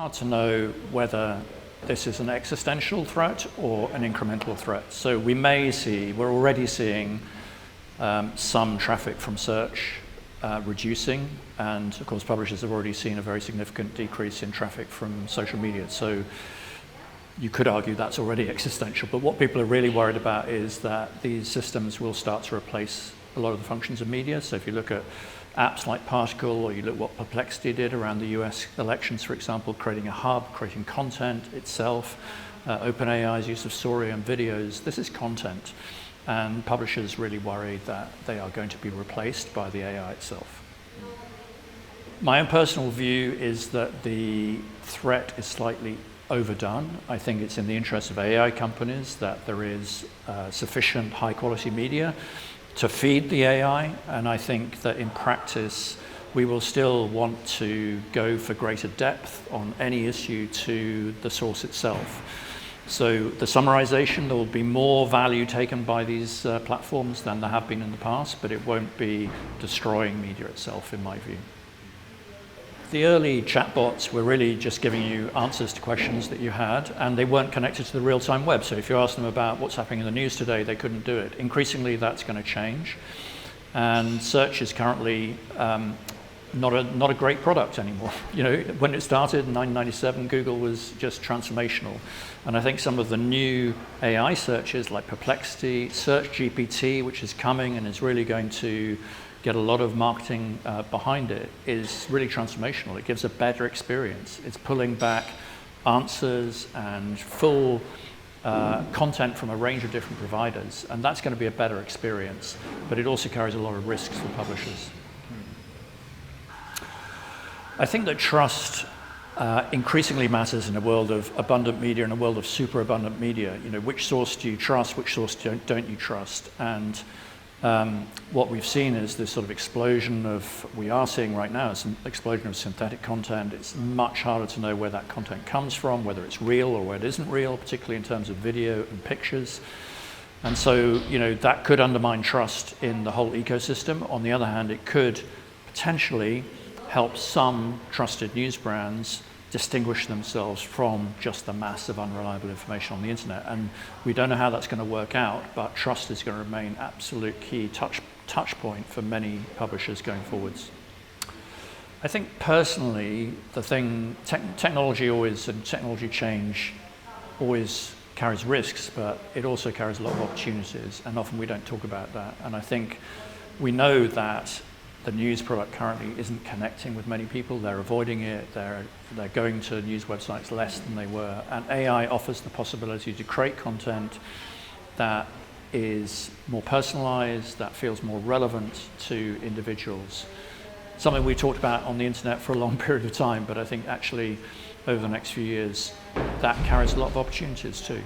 hard to know whether this is an existential threat or an incremental threat. So we're already seeing some traffic from search reducing, and of course publishers have already seen a very significant decrease in traffic from social media. So you could argue that's already existential, but what people are really worried about is that these systems will start to replace a lot of the functions of media. So if you look at apps like Particle, or you look at what Perplexity did around the US elections, for example, creating a hub, creating content itself, OpenAI's use of story and videos, this is content. And publishers really worry that they are going to be replaced by the AI itself. My own personal view is that the threat is slightly overdone. I think it's in the interest of AI companies that there is sufficient high quality media to feed the AI, and I think that in practice we will still want to go for greater depth on any issue to the source itself. So the summarization, there will be more value taken by these platforms than there have been in the past, but it won't be destroying media itself, in my view. The early chatbots were really just giving you answers to questions that you had, and they weren't connected to the real-time web. So if you asked them about what's happening in the news today, they couldn't do it. Increasingly, that's going to change. And search is currently not a great product anymore. You know, when it started in 1997, Google was just transformational. And I think some of the new AI searches like Perplexity, Search GPT, which is coming and is really going to get a lot of marketing behind it, is really transformational. It gives a better experience. It's pulling back answers and full content from a range of different providers, and that's going to be a better experience, but it also carries a lot of risks for publishers. I think that trust increasingly matters in a world of abundant media and a world of super abundant media. You know, which source do you trust, which source don't you trust? And what we've seen is this sort of explosion of, we are seeing right now, is an explosion of synthetic content. It's much harder to know where that content comes from, whether it's real or where it isn't real, particularly in terms of video and pictures. And so, you know, that could undermine trust in the whole ecosystem. On the other hand, it could potentially help some trusted news brands distinguish themselves from just the mass of unreliable information on the internet. And we don't know how that's going to work out, but trust is going to remain absolute key touch point for many publishers going forwards. I think personally, the thing, technology change always carries risks, but it also carries a lot of opportunities, and often we don't talk about that. And I think we know that the news product currently isn't connecting with many people. They're avoiding it. They're going to news websites less than they were. And AI offers the possibility to create content that is more personalized, that feels more relevant to individuals. Something we talked about on the internet for a long period of time, but I think actually over the next few years, that carries a lot of opportunities too.